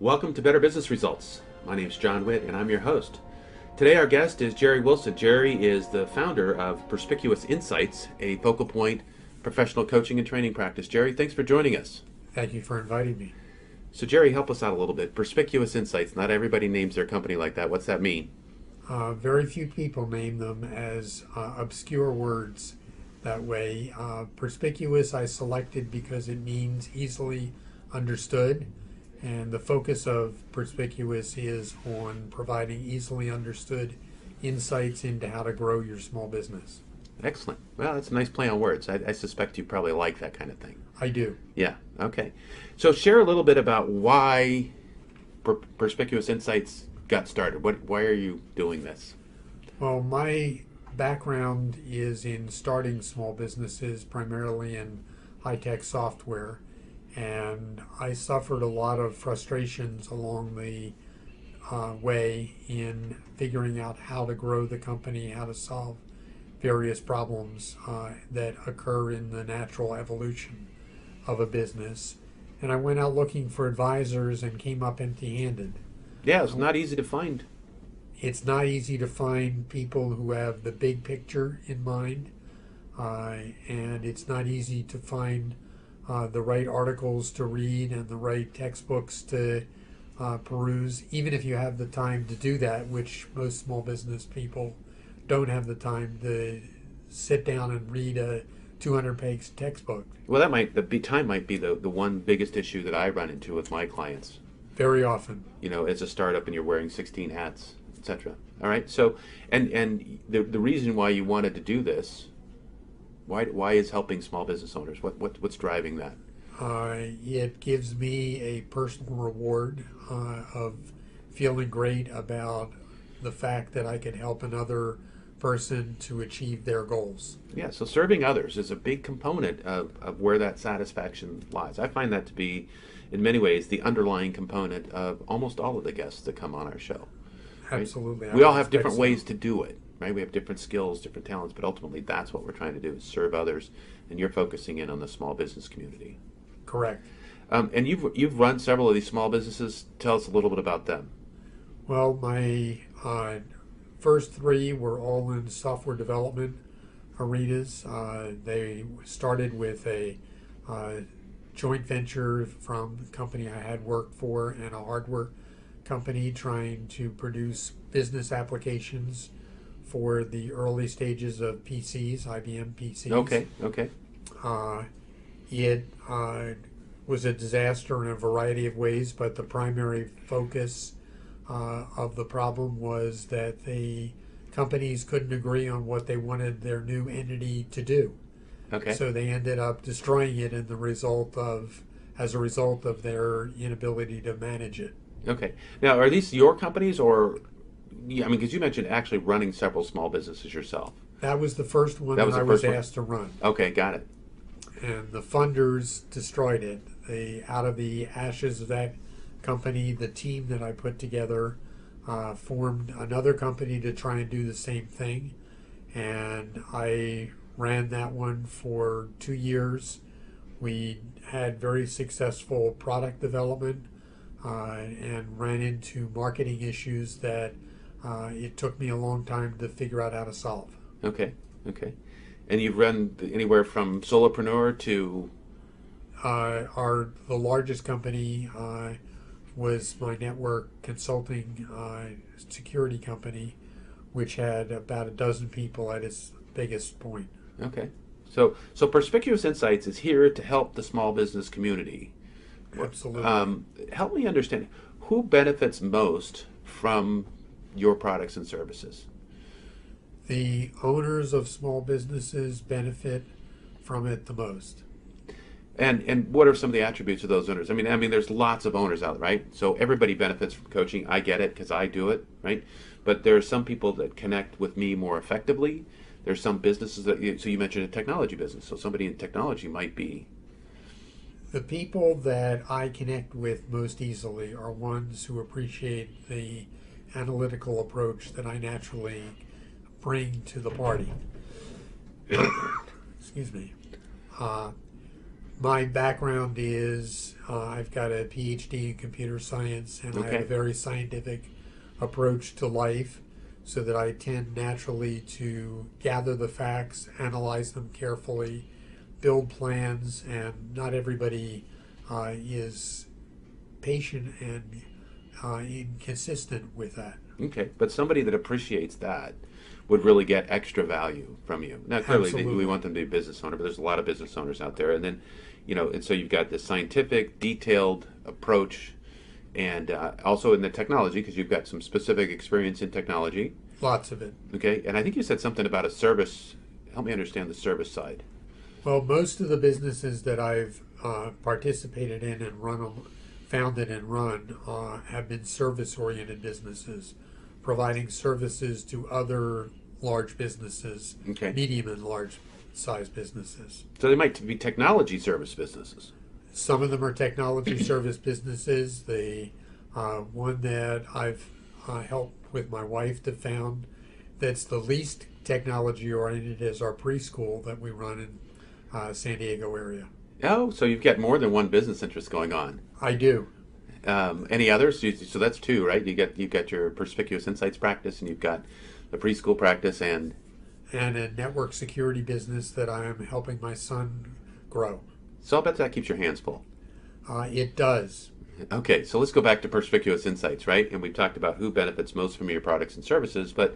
Welcome to Better Business Results. My name is John Whitt, and I'm your host. Today, our guest is Gerry Wilson. Gerry is the founder of Perspicuous Insights, a FocalPoint professional coaching and training practice. Gerry, thanks for joining us. Thank you for inviting me. So, Gerry, help us out a little bit. Perspicuous Insights. Not everybody names their company like that. What's that mean? Very few people name them as obscure words that way. Perspicuous I selected because it means easily understood, and the focus of Perspicuous is on providing easily understood insights into how to grow your small business. Excellent. Well, that's a nice play on words. I suspect you probably like that kind of thing. I do. Yeah, okay. So share a little bit about why Perspicuous Insights got started. Why are you doing this? Well, my background is in starting small businesses, primarily in high-tech software, and I suffered a lot of frustrations along the way in figuring out how to grow the company, how to solve various problems that occur in the natural evolution of a business. And I went out looking for advisors and came up empty-handed. Yeah, it's not easy to find. It's not easy to find people who have the big picture in mind, and it's not easy to find the right articles to read and the right textbooks to peruse, even if you have the time to do that, which most small business people don't have the time to sit down and read a 200-page textbook. Well, the time might be the one biggest issue that I run into with my clients. Very often. You know, it's a startup and you're wearing 16 hats, etc. All right. So, and the reason why you wanted to do this, why is helping small business owners? What's driving that? It gives me a personal reward of feeling great about the fact that I could help another person to achieve their goals. Yeah, so serving others is a big component of where that satisfaction lies. I find that to be, in many ways, the underlying component of almost all of the guests that come on our show. Right? Absolutely. We all have different ways to do it, right? We have different skills, different talents, but ultimately that's what we're trying to do is serve others, and you're focusing in on the small business community. Correct. And you've run several of these small businesses. Tell us a little bit about them. Well, my first three were all in software development arenas. They started with a joint venture from the company I had worked for and a hardware company trying to produce business applications for the early stages of PCs, IBM PCs. Okay. It was a disaster in a variety of ways, but the primary focus of the problem was that the companies couldn't agree on what they wanted their new entity to do. Okay. So they ended up destroying it as a result of their inability to manage it. Okay. Now, are these your companies, or, I mean, because you mentioned actually running several small businesses yourself. That was the first one That was that I the was first one? asked to run. Okay, got it. And the funders destroyed it. Out of the ashes of that company, the team that I put together formed another company to try and do the same thing. And I ran that one for 2 years. We had very successful product development and ran into marketing issues that it took me a long time to figure out how to solve. Okay. And you've run anywhere from solopreneur to... The largest company was my network consulting security company, which had about a dozen people at its biggest point. Okay. So Perspicuous Insights is here to help the small business community. Absolutely. Help me understand, who benefits most from your products and services? The owners of small businesses benefit from it the most. And what are some of the attributes of those owners? I mean, there's lots of owners out there, right? So everybody benefits from coaching. I get it because I do it, right? But there are some people that connect with me more effectively. There's some businesses so you mentioned a technology business. So somebody in technology might be... The people that I connect with most easily are ones who appreciate the analytical approach that I naturally bring to the party. Excuse me. My background is I've got a PhD in computer science, and I have a Okay. very scientific approach to life, so that I tend naturally to gather the facts, analyze them carefully, build plans, and not everybody is patient and inconsistent with that. Okay. But somebody that appreciates that would really get extra value from you. Now, clearly, we Absolutely. want them to be a business owner, but there's a lot of business owners out there. And then, and so you've got this scientific, detailed approach, and also in the technology, because you've got some specific experience in technology. Lots of it. Okay. And I think you said something about a service. Help me understand the service side. Well, most of the businesses that I've participated in and founded and run, have been service-oriented businesses, providing services to other large businesses, Okay. medium and large size businesses. So they might be technology service businesses. Some of them are technology service businesses. The one that I've helped with my wife to found, that's the least technology oriented, is our preschool that we run in San Diego area. Oh, so you've got more than one business interest going on. I do. Any others? So that's two, right? You've got your Perspicuous Insights practice, and you've got the preschool practice, and And a network security business that I am helping my son grow. so I'll bet that keeps your hands full. It does. Okay, so let's go back to Perspicuous Insights, right? And we've talked about who benefits most from your products and services, but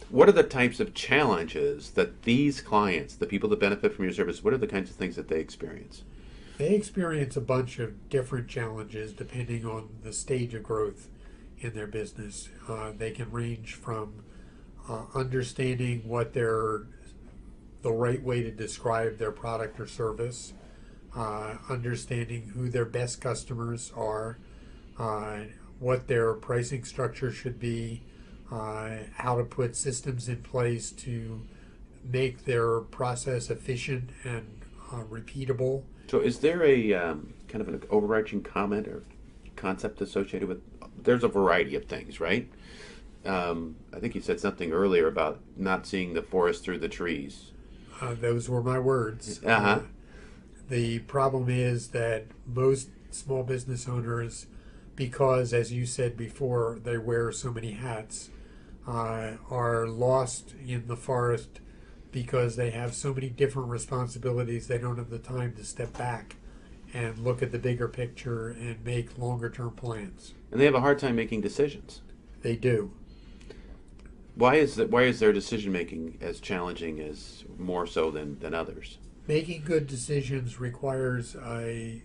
what are the types of challenges that these clients, the people that benefit from your service, what are the kinds of things that they experience? They experience a bunch of different challenges depending on the stage of growth in their business. They can range from understanding the right way to describe their product or service, understanding who their best customers are, what their pricing structure should be, how to put systems in place to make their process efficient and repeatable. So is there a kind of an overarching comment or concept associated with, there's a variety of things, right? I think you said something earlier about not seeing the forest through the trees. Those were my words. Uh-huh. The problem is that most small business owners, because, as you said before, they wear so many hats, are lost in the forest because they have so many different responsibilities. They don't have the time to step back and look at the bigger picture and make longer term plans. And they have a hard time making decisions. They do. Why is their decision making as challenging as more so than others? Making good decisions requires a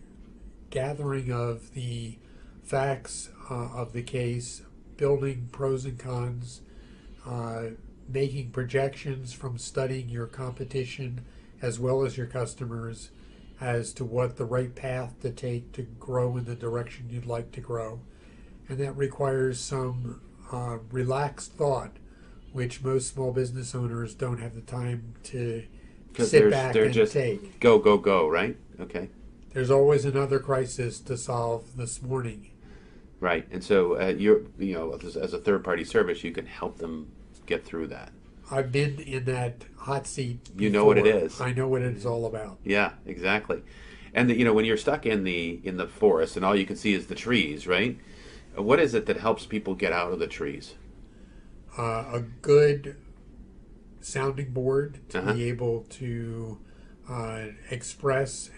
gathering of the facts of the case, building pros and cons, making projections from studying your competition as well as your customers as to what the right path to take to grow in the direction you'd like to grow. And that requires some relaxed thought, which most small business owners don't have the time to sit back they're and just take. go, go, go, right? Okay. There's always another crisis to solve this morning. Right. And so as a third party service, you can help them get through that. I've been in that hot seat before. You know what it is. I know what it's all about. Yeah, exactly. And when you're stuck in the forest and all you can see is the trees, right? What is it that helps people get out of the trees? A good sounding board to Uh-huh. be able to express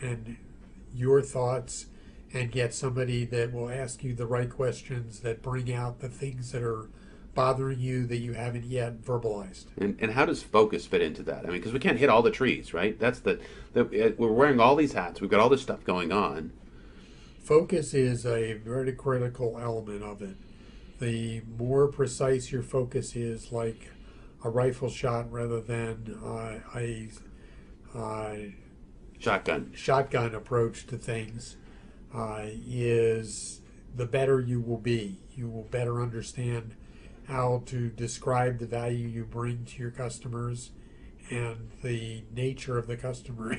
your thoughts and get somebody that will ask you the right questions that bring out the things that are bothering you that you haven't yet verbalized. And how does focus fit into that? I mean, because we can't hit all the trees, right? That's we're wearing all these hats. We've got all this stuff going on. Focus is a very critical element of it. The more precise your focus is, like a rifle shot rather than a shotgun approach to things, is the better you will be. You will better understand how to describe the value you bring to your customers and the nature of the customer.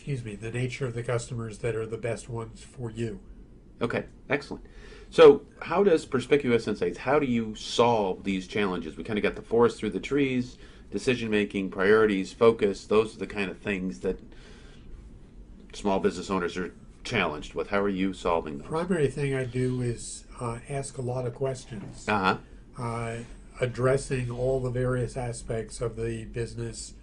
The nature of the customers that are the best ones for you. Okay, excellent. So how does Perspicuous Insights, how do you solve these challenges? We kind of got the forest through the trees, decision making, priorities, focus. Those are the kind of things that small business owners are challenged with? How are you solving those? Primary thing I do is ask a lot of questions, Uh huh. addressing all the various aspects of the business,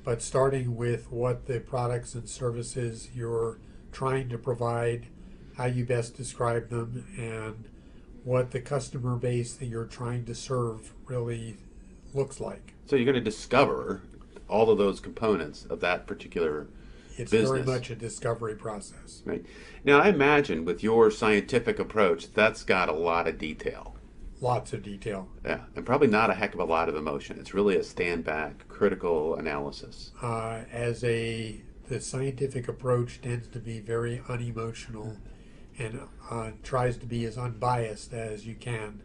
but starting with what the products and services you're trying to provide, how you best describe them, and what the customer base that you're trying to serve really looks like. So you're going to discover all of those components of that particular It's business. very much a discovery process. Right. Now, I imagine with your scientific approach, that's got a lot of detail. Lots of detail. Yeah, and probably not a heck of a lot of emotion. It's really a stand back, critical analysis. The scientific approach tends to be very unemotional and tries to be as unbiased as you can.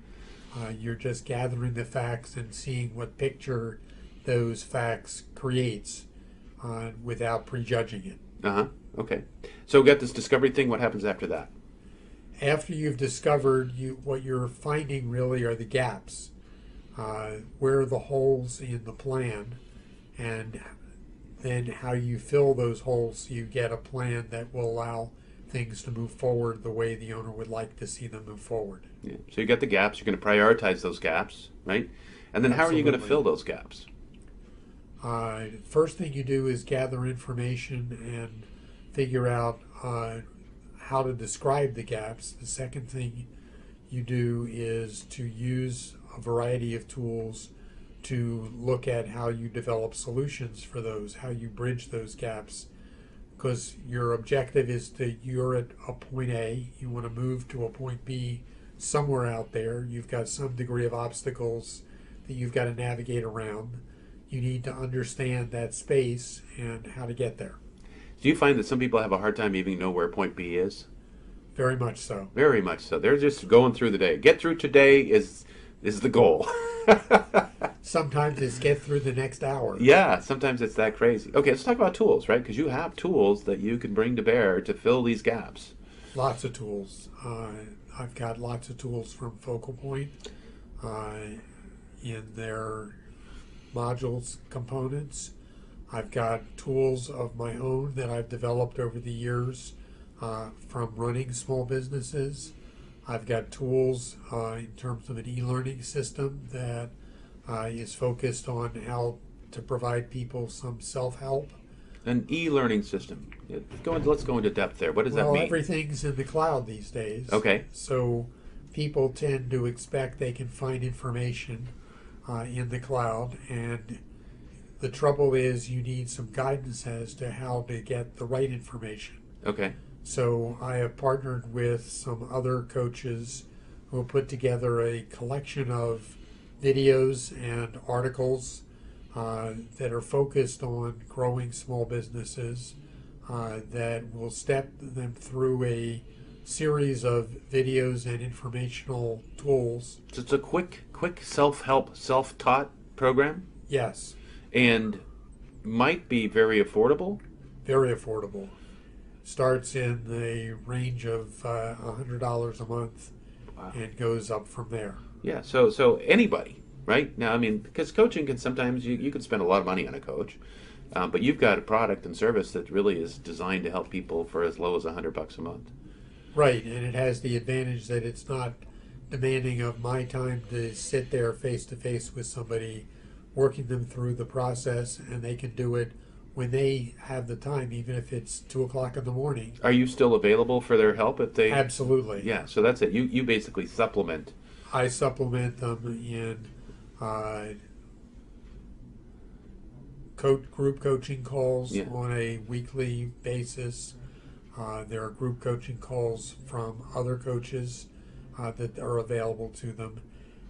You're just gathering the facts and seeing what picture those facts creates without prejudging it. Uh huh. Okay. So we got this discovery thing. What happens after that? After you've discovered, what you're finding really are the gaps. Where are the holes in the plan, and then how you fill those holes so you get a plan that will allow things to move forward the way the owner would like to see them move forward. Yeah. So you got the gaps. You're going to prioritize those gaps, right? And then how are you going to Absolutely. fill those gaps? First thing you do is gather information and figure out how to describe the gaps. The second thing you do is to use a variety of tools to look at how you develop solutions for those, how you bridge those gaps. Because your objective is you're at a point A, you want to move to a point B somewhere out there. You've got some degree of obstacles that you've got to navigate around. You need to understand that space and how to get there. Do you find that some people have a hard time even know where point B is? Very much so. Very much so. They're just going through the day. Get through today is the goal. Sometimes it's get through the next hour. Yeah, sometimes it's that crazy. Okay, let's talk about tools, right? Because you have tools that you can bring to bear to fill these gaps. Lots of tools. I've got lots of tools from FocalPoint in their modules components. I've got tools of my own that I've developed over the years from running small businesses. I've got tools in terms of an e-learning system that is focused on how to provide people some self-help. An e-learning system. Let's go into depth there. What does that Well, mean? everything's in the cloud these days. Okay. So people tend to expect they can find information in the cloud, and the trouble is you need some guidance as to how to get the right information. Okay. So I have partnered with some other coaches who have put together a collection of videos and articles that are focused on growing small businesses that will step them through a series of videos and informational tools. So it's a quick self-help, self-taught program, Yes, and might be very affordable. very affordable. Starts in the range of $100 a month and goes up from there. Yeah. So anybody, right? Now, I mean, because coaching can sometimes you can spend a lot of money on a coach, but you've got a product and service that really is designed to help people for as low as $100 a month. Right, and it has the advantage that it's not demanding of my time to sit there face to face with somebody, working them through the process, and they can do it when they have the time, even if it's 2 o'clock in the morning. Are you still available for their help if they? Absolutely. Yeah. So that's it. You basically supplement. I supplement them in group coaching calls on a weekly basis. There are group coaching calls from other coaches that are available to them.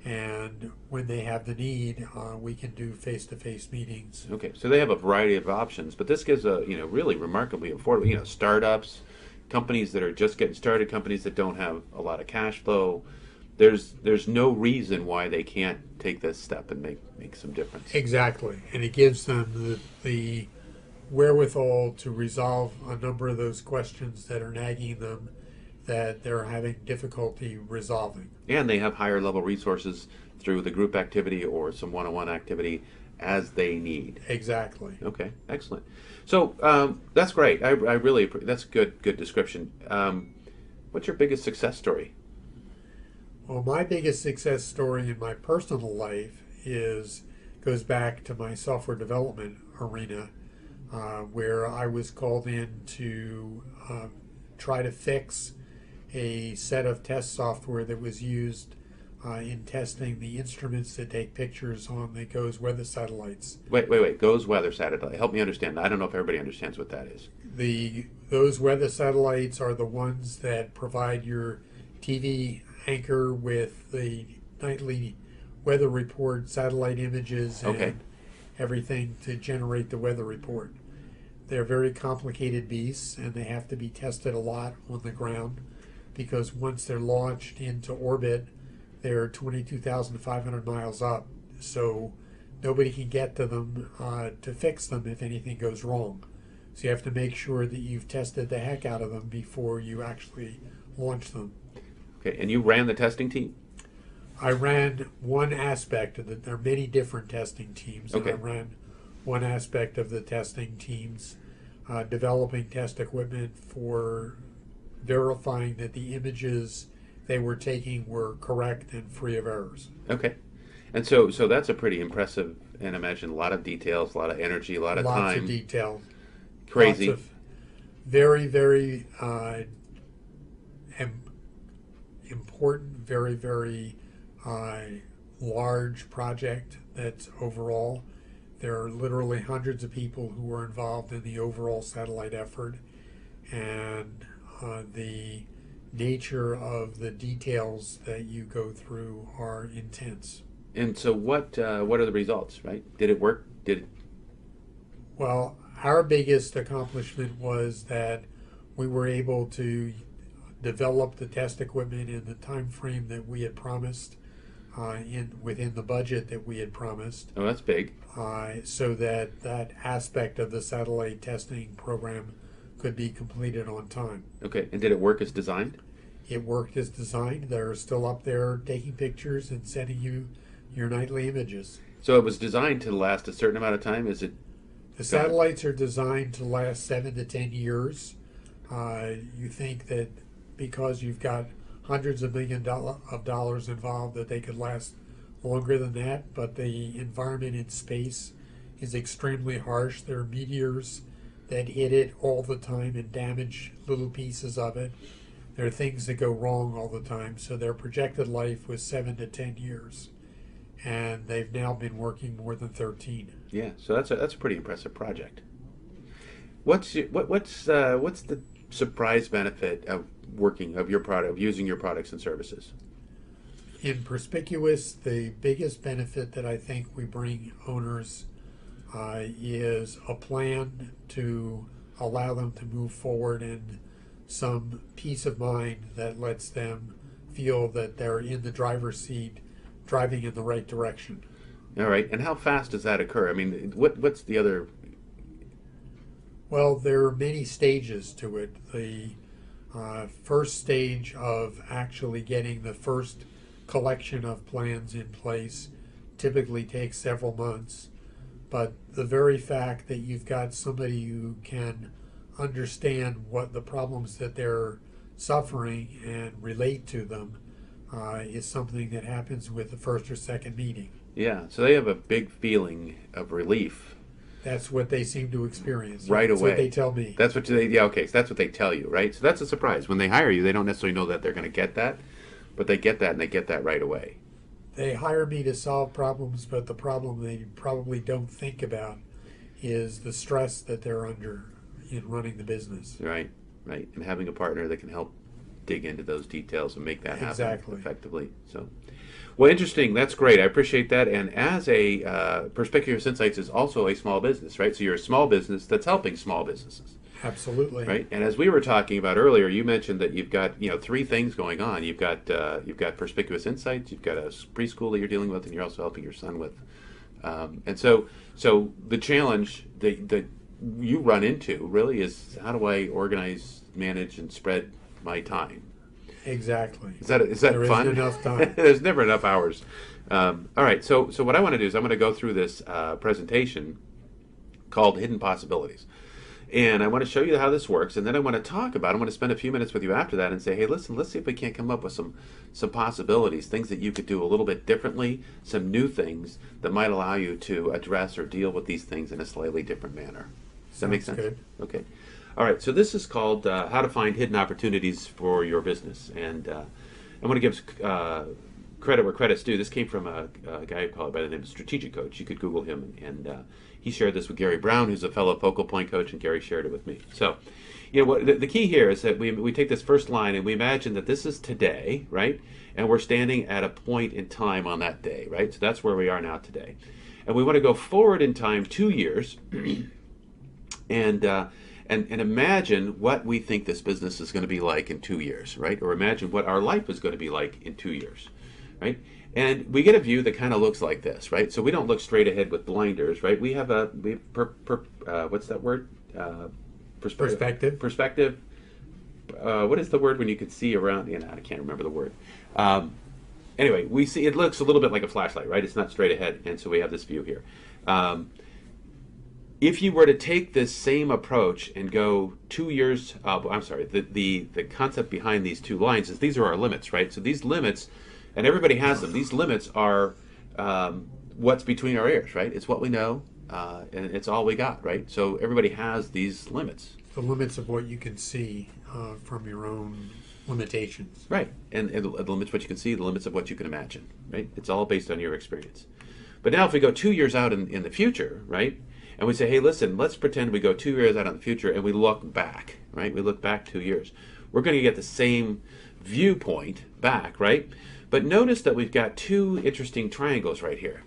And when they have the need, we can do face-to-face meetings. Okay, so they have a variety of options, but this gives a really remarkably affordable. Startups, companies that are just getting started, companies that don't have a lot of cash flow. There's no reason why they can't take this step and make some difference. Exactly, and it gives them the wherewithal to resolve a number of those questions that are nagging them, that they're having difficulty resolving. And they have higher level resources through the group activity or some one-on-one activity as they need. Exactly. Okay, excellent. So that's great. I really that's good description. What's your biggest success story? Well, my biggest success story in my personal life goes back to my software development arena, where I was called in to try to fix a set of test software that was used in testing the instruments that take pictures on the GOES weather satellites. Wait. GOES weather satellite. Help me understand. I don't know if everybody understands what that is. Those weather satellites are the ones that provide your TV anchor with the nightly weather report, satellite images, and Okay. everything to generate the weather report. They're very complicated beasts, and they have to be tested a lot on the ground because once they're launched into orbit, they're 22,500 miles up. So nobody can get to them to fix them if anything goes wrong. So you have to make sure that you've tested the heck out of them before you actually launch them. Okay, and you ran the testing team? I ran one aspect of it. There are many different testing teams, and Okay. I ran one aspect of the testing teams, developing test equipment for verifying that the images they were taking were correct and free of errors. Okay. And so that's a pretty impressive, and imagine a lot of details, a lot of energy, a lot of Lots time. of detail. Crazy. Lots of very, very important, very, very large project that's overall. There are literally hundreds of people who are involved in the overall satellite effort, and the nature of the details that you go through are intense. And so what are the results, right? Did it work? Well, our biggest accomplishment was that we were able to develop the test equipment in the time frame that we had promised, within the budget that we had promised, Oh, that's big. so that aspect of the satellite testing program could be completed on time. Okay. And did it work as designed? It worked as designed. They're still up there taking pictures and sending you your nightly images. So it was designed to last a certain amount of time. Is it? The satellites are designed to last 7 to 10 years. You think that because you've got hundreds of millions of dollars involved that they could last longer than that, but the environment in space is extremely harsh. There are meteors that hit it all the time and damage little pieces of it. There are things that go wrong all the time, so their projected life was 7 to 10 years, and they've now been working more than 13. Yeah. So that's a pretty impressive project. What's the surprise benefit of your product, of using your products and services? In Perspicuous, the biggest benefit that I think we bring owners is a plan to allow them to move forward and some peace of mind that lets them feel that they're in the driver's seat driving in the right direction. All right. And how fast does that occur? I mean, what's the other? Well, there are many stages to it. The first stage of actually getting the first collection of plans in place typically takes several months, but the very fact that you've got somebody who can understand what the problems that they're suffering and relate to them is something that happens with the first or second meeting. Yeah. So they have a big feeling of relief That's what they seem to experience. right That's away. what they tell me. That's what they. Yeah. Okay. So that's what they tell you, right? So that's a surprise. When they hire you, they don't necessarily know that they're going to get that, but they get that, and they get that right away. They hire me to solve problems, but the problem they probably don't think about is the stress that they're under in running the business. Right. Right. And having a partner that can help dig into those details and make that happen Exactly. effectively. So, well, interesting. That's great. I appreciate that. And as a Perspicuous Insights is also a small business, right? So you're a small business that's helping small businesses, Absolutely. right? And as we were talking about earlier, you mentioned that you've got three things going on. You've got Perspicuous Insights. You've got a preschool that you're dealing with, and you're also helping your son with. And so the challenge that you run into really is, how do I organize, manage, and spread my time? Exactly. Is that There fun? isn't enough time. There's never enough hours. All right, so what I want to do is I'm going to go through this presentation called Hidden Possibilities. And I want to show you how this works, and then I want to talk about it. I want to spend a few minutes with you after that and say, hey, listen, let's see if we can't come up with some possibilities, things that you could do a little bit differently, some new things that might allow you to address or deal with these things in a slightly different manner. Does that make sense? Good. Okay. All right, so this is called How to Find Hidden Opportunities for Your Business. And I want to give credit where credit's due. This came from a guy called by the name of Strategic Coach. You could Google him, and he shared this with Gerry Brown, who's a fellow FocalPoint coach, and Gerry shared it with me. So, what the key here is that we take this first line and we imagine that this is today, right? And we're standing at a point in time on that day, right? So that's where we are now today, and we want to go forward in time 2 years, and imagine what we think this business is going to be like in 2 years, right? Or imagine what our life is going to be like in 2 years, right? And we get a view that kind of looks like this, right? So we don't look straight ahead with blinders, right? We have what's that word? Perspective. Perspective. What is the word when you could see around? I can't remember the word. Anyway, we see it looks a little bit like a flashlight, right? It's not straight ahead, and so we have this view here. If you were to take this same approach and go 2 years, I'm sorry, the concept behind these two lines is these are our limits, right? So these limits, and everybody has them, these limits are what's between our ears, right? It's what we know, and it's all we got, right? So everybody has these limits. The limits of what you can see from your own limitations. Right, and the limits of what you can see, the limits of what you can imagine, right? It's all based on your experience. But now if we go 2 years out in the future, right? And we say, hey, listen, let's pretend we go 2 years out in the future and we look back, right? We look back 2 years. We're going to get the same viewpoint back, right? But notice that we've got two interesting triangles right here.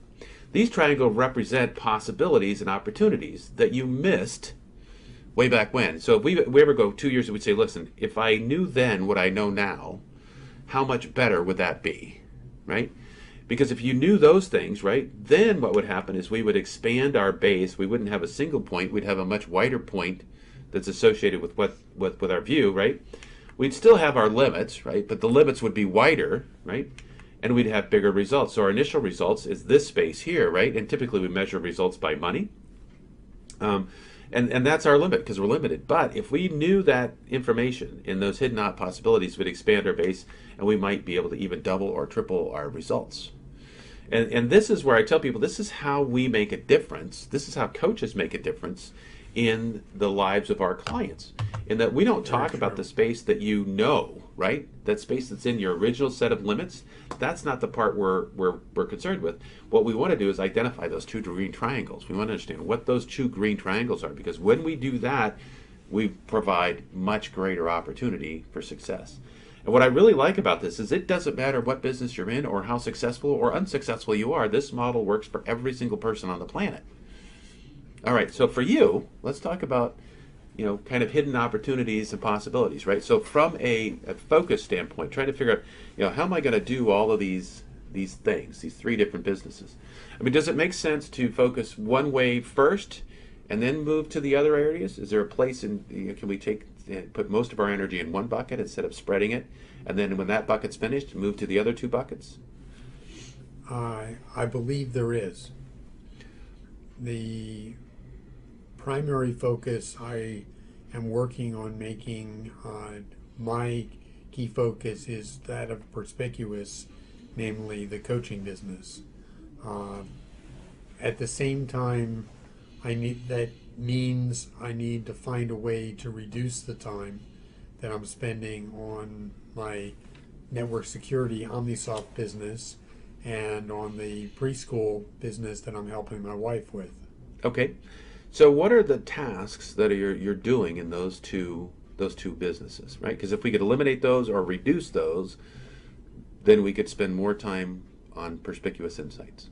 These triangles represent possibilities and opportunities that you missed way back when. So if we ever go 2 years and we'd say, listen, if I knew then what I know now, how much better would that be, right? Because if you knew those things, right, then what would happen is we would expand our base. We wouldn't have a single point. We'd have a much wider point that's associated with with our view, right? We'd still have our limits, right, but the limits would be wider, right, and we'd have bigger results. So our initial results is this space here, right, and typically we measure results by money, and that's our limit because we're limited. But if we knew that information in those hidden possibilities, we'd expand our base, and we might be able to even double or triple our results. And this is where I tell people this is how we make a difference. This is how coaches make a difference in the lives of our clients, in that we don't talk about the space that you know, right? That space that's in your original set of limits. That's not the part we're concerned with. What we want to do is identify those two green triangles. We want to understand what those two green triangles are, because when we do that, we provide much greater opportunity for success. And what I really like about this is it doesn't matter what business you're in or how successful or unsuccessful you are. This model works for every single person on the planet. All right, so for you, let's talk about, kind of hidden opportunities and possibilities, right? So from a focus standpoint, trying to figure out, how am I going to do all of these things, these three different businesses? I mean, does it make sense to focus one way first and then move to the other areas? Is there a place can we put most of our energy in one bucket instead of spreading it, and then when that bucket's finished, move to the other two buckets? I believe there is. The primary focus I am working on making, my key focus is that of Perspicuous, namely the coaching business. At the same time, I need to find a way to reduce the time that I'm spending on my network security OmniSoft business and on the preschool business that I'm helping my wife with. Okay, so what are the tasks that you're doing in those two businesses, right? Because if we could eliminate those or reduce those, then we could spend more time on Perspicuous Insights.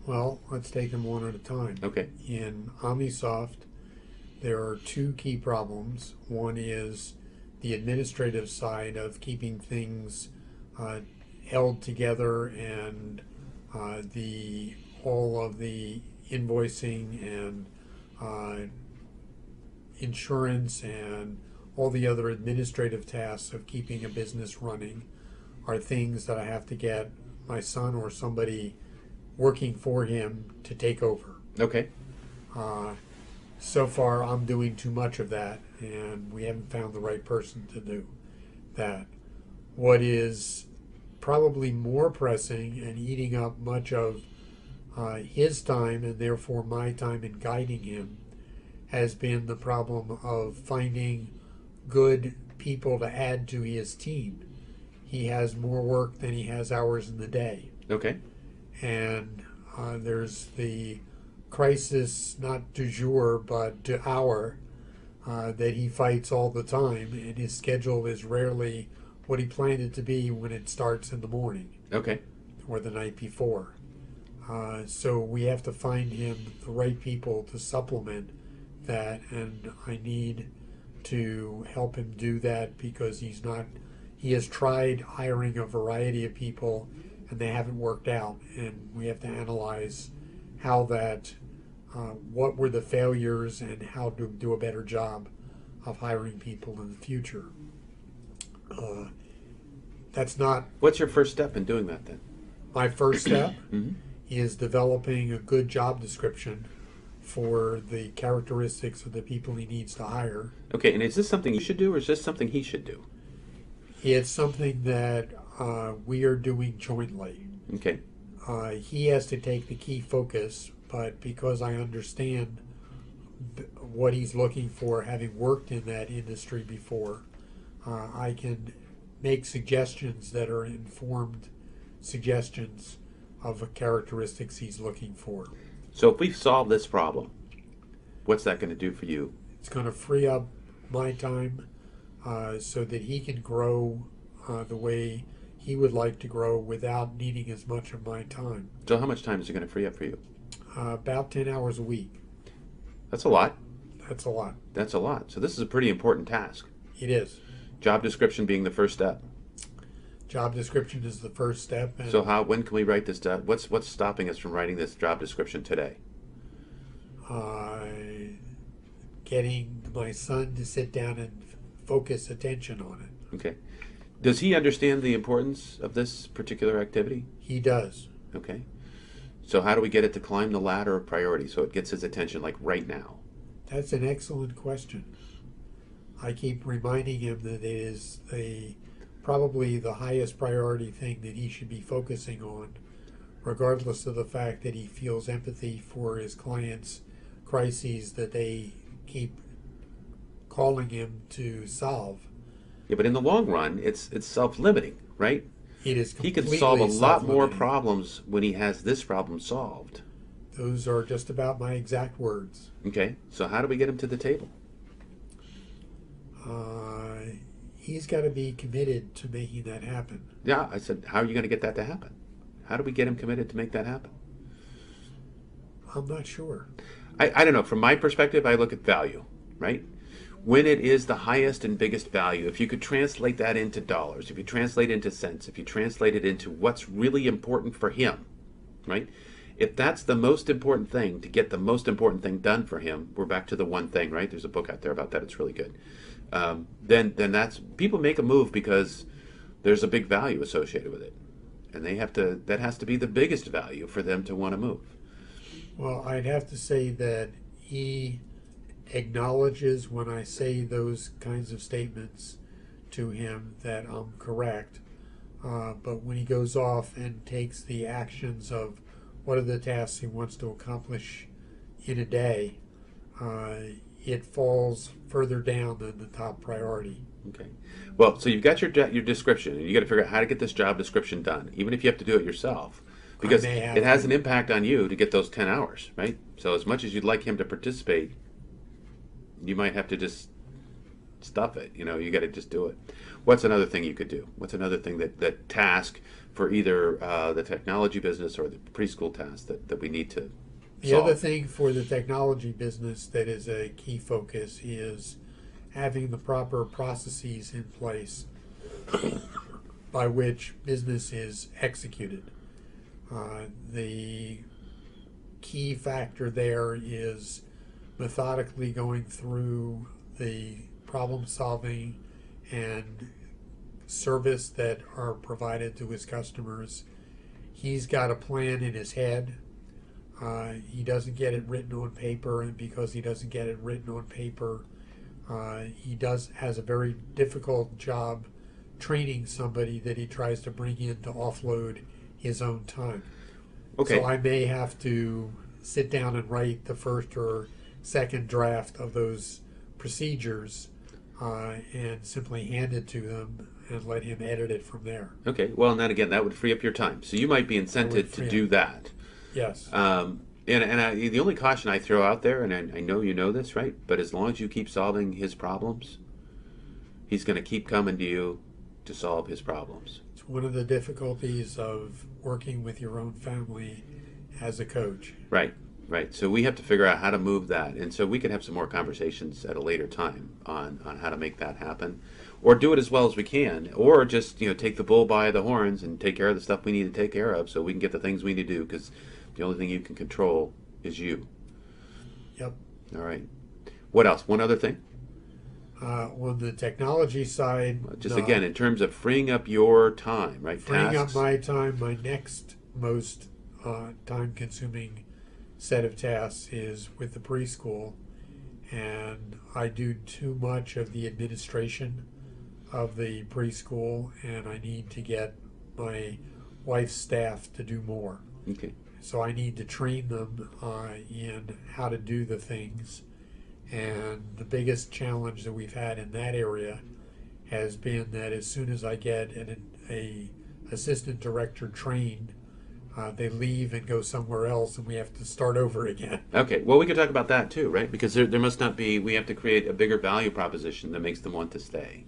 Well, let's take them one at a time. Okay. In OmniSoft, there are two key problems. One is the administrative side of keeping things held together, and all of the invoicing and insurance and all the other administrative tasks of keeping a business running are things that I have to get my son or somebody working for him to take over. Okay. So far, I'm doing too much of that, and we haven't found the right person to do that. What is probably more pressing and eating up much of his time and therefore my time in guiding him has been the problem of finding good people to add to his team. He has more work than he has hours in the day. Okay. And there's the crisis, not du jour, but du hour, that he fights all the time, and his schedule is rarely what he planned it to be when it starts in the morning Okay. or the night before. So we have to find him the right people to supplement that, and I need to help him do that because he has tried hiring a variety of people and they haven't worked out, and we have to analyze how that, what were the failures and how to do a better job of hiring people in the future. That's not What's your first step in doing that then? my first step. Mm-hmm. Is developing a good job description for the characteristics of the people he needs to hire. Okay, and is this something you should do, or is this something he should do? It's something that we are doing jointly. Okay. He has to take the key focus, but because I understand what he's looking for, having worked in that industry before, I can make suggestions that are informed suggestions of the characteristics he's looking for. So if we solve this problem, what's that going to do for you? It's going to free up my time so that he can grow the way he would like to grow without needing as much of my time. So how much time is it going to free up for you? About 10 hours a week. That's a lot. That's a lot. That's a lot. So this is a pretty important task. It is. Job description being the first step. Job description is the first step. And So when can we write this down? What's stopping us from writing this job description today? getting my son to sit down and focus attention on it. Okay. Does he understand the importance of this particular activity? He does. Okay. So how do we get it to climb the ladder of priority so it gets his attention like right now? That's an excellent question. I keep reminding him that it is probably the highest priority thing that he should be focusing on, regardless of the fact that he feels empathy for his clients' crises that they keep calling him to solve. Yeah, but in the long run, it's self-limiting, right? It is He completely can solve a lot more self-limiting. problems when he has this problem solved. Those are just about my exact words. Okay, so how do we get him to the table? He's got to be committed to making that happen. Yeah, I said, how are you going to get that to happen? How do we get him committed to make that happen? I'm not sure. I don't know. From my perspective, I look at value, right? When it is the highest and biggest value, if you could translate that into dollars, if you translate it into cents, if you translate it into what's really important for him, right? If that's the most important thing, to get the most important thing done for him, we're back to the one thing, right? There's a book out there about that. It's really good. Then that's, people make a move because there's a big value associated with it. And they have to, that has to be the biggest value for them to want to move. Well, I'd have to say that he acknowledges when I say those kinds of statements to him that I'm correct. But when he goes off and takes the actions of what are the tasks he wants to accomplish in a day, it falls further down than the top priority. Okay. Well, so you've got your description, and you got to figure out how to get this job description done, even if you have to do it yourself, because it has an impact on you to get those 10 hours, right? So as much as you'd like him to participate, you might have to just stuff it. You know, you got to just do it. What's another thing you could do? What's another thing that task for either the technology business or the preschool task that we need to The solve? other thing for the technology business that is a key focus is having the proper processes in place by which business is executed. The key factor there is methodically going through the problem solving and service that are provided to his customers. he's got a plan in his head. He doesn't get it written on paper, and because he doesn't get it written on paper, he has a very difficult job training somebody that he tries to bring in to offload his own time. Okay. So I may have to sit down and write the first or second draft of those procedures and simply hand it to them and let him edit it from there. Okay. Well, and then again, that would free up your time. So you might be incented to do that. Yes. The only caution I throw out there, and I know you know this, right? But as long as you keep solving his problems, he's going to keep coming to you to solve his problems. It's one of the difficulties of working with your own family as a coach. Right. So we have to figure out how to move that. And so we can have some more conversations at a later time on how to make that happen. Or do it as well as we can. Or just, take the bull by the horns and take care of the stuff we need to take care of so we can get the things we need to do, because the only thing you can control is you. Yep. All right. What else? One other thing? On the technology side, just again, in terms of freeing up your time, right? Freeing Tasks. up my time, my next most time-consuming set of tasks is with the preschool, and I do too much of the administration of the preschool, and I need to get my wife's staff to do more. Okay. So I need to train them in how to do the things. And the biggest challenge that we've had in that area has been that as soon as I get an assistant director trained, they leave and go somewhere else, and we have to start over again. Okay. Well, we could talk about that too, right? Because there must not be. We have to create a bigger value proposition that makes them want to stay.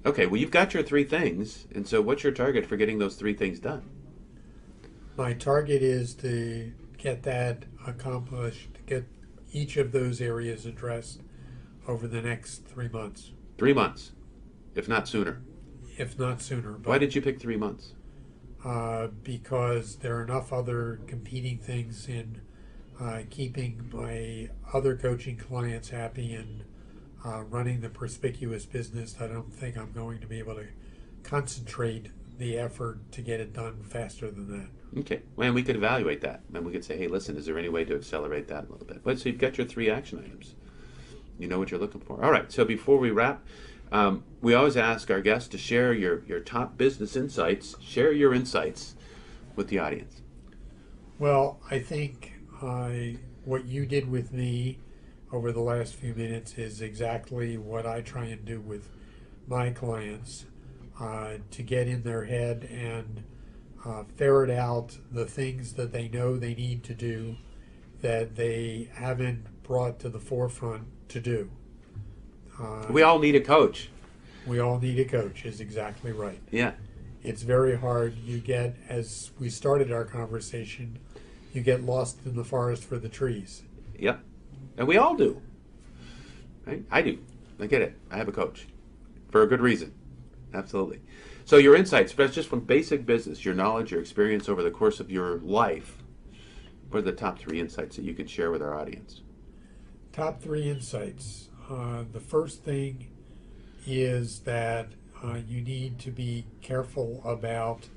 Okay. Well, you've got your 3 things, and so what's your target for getting those 3 things done? My target is to get that accomplished, to get each of those areas addressed over the next 3 months. 3 months, if not sooner. If not sooner. But, Why did you pick 3 months? Because there are enough other competing things in keeping my other coaching clients happy and running the Perspicuous business. I don't think I'm going to be able to concentrate the effort to get it done faster than that. Okay. Well, and we could evaluate that. And we could say, hey, listen, is there any way to accelerate that a little bit? But so you've got your 3 action items. You know what you're looking for. All right. So before we wrap, we always ask our guests to share your top business insights. Share your insights with the audience. Well, I think what you did with me over the last few minutes is exactly what I try and do with my clients, to get in their head and ferret out the things that they know they need to do that they haven't brought to the forefront to do. We all need a coach. We all need a coach is exactly right. Yeah. It's very hard. You get, as we started our conversation, you get lost in the forest for the trees. Yep. And we all do. Right? I do. I get it. I have a coach for a good reason. Absolutely. So your insights, just from basic business, your knowledge, your experience over the course of your life, what are the top 3 insights that you could share with our audience? Top 3 insights. The first thing is that you need to be careful about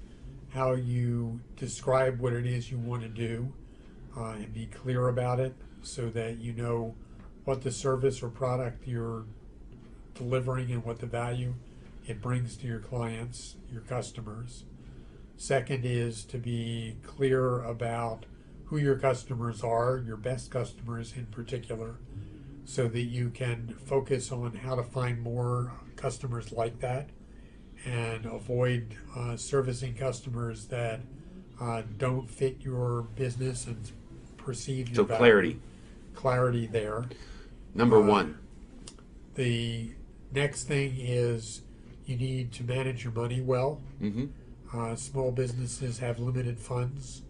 how you describe what it is you want to do, and be clear about it so that you know what the service or product you're delivering and what the value it brings to your clients, your customers. Second is to be clear about who your customers are, your best customers in particular, so that you can focus on how to find more customers like that and avoid servicing customers that don't fit your business and perceive your So value. Clarity there. Number 1. The next thing is you need to manage your money well. Mm-hmm. Small businesses have limited funds.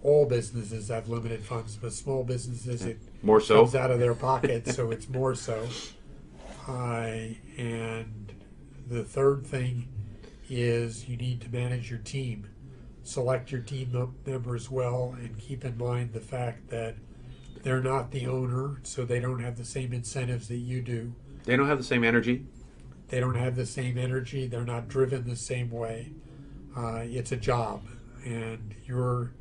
All businesses have limited funds, but small businesses, it more so comes out of their pocket, so it's more so. And the third thing is you need to manage your team. Select your team members well and keep in mind the fact that they're not the owner, so they don't have the same incentives that you do. They don't have the same energy. They don't have the same energy. They're not driven the same way. It's a job, and your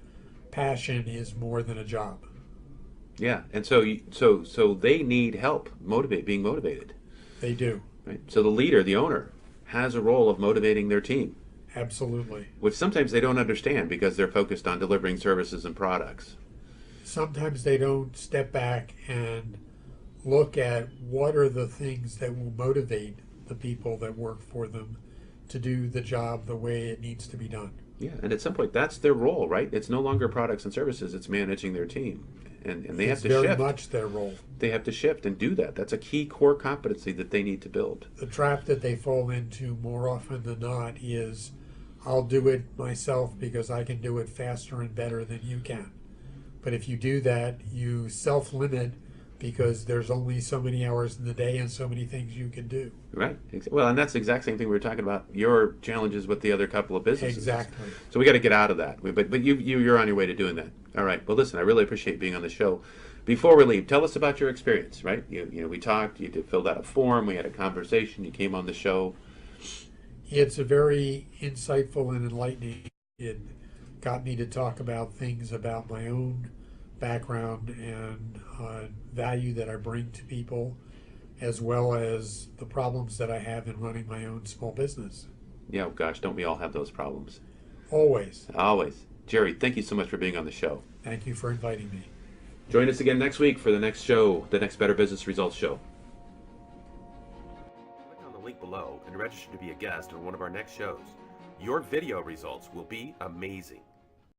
passion is more than a job. Yeah, and so they need help being motivated, They do. right? So the leader, the owner, has a role of motivating their team, Absolutely. which sometimes they don't understand because they're focused on delivering services and products. Sometimes they don't step back and look at what are the things that will motivate the people that work for them to do the job the way it needs to be done. Yeah, and at some point that's their role, right? It's no longer products and services; it's managing their team, and they have It's to very shift. much their role. They have to shift and do that. That's a key core competency that they need to build. The trap that they fall into more often than not is I'll do it myself because I can do it faster and better than you can. But if you do that, you self-limit because there's only so many hours in the day and so many things you can do. Right. Well, and that's the exact same thing we were talking about. Your challenges with the other couple of businesses. Exactly. So we got to get out of that. But you're on your way to doing that. All right. Well, listen, I really appreciate being on the show. Before we leave, tell us about your experience. Right. We talked. You filled out a form. We had a conversation. You came on the show. It's a very insightful and enlightening. It got me to talk about things about my own background and value that I bring to people, as well as the problems that I have in running my own small business. Yeah. Oh, gosh, don't we all have those problems? Always. Always. Gerry, thank you so much for being on the show. Thank you for inviting me. Join us again next week for the next show, the next Better Business Results show. Click on the link below and register to be a guest on one of our next shows. Your video results will be amazing.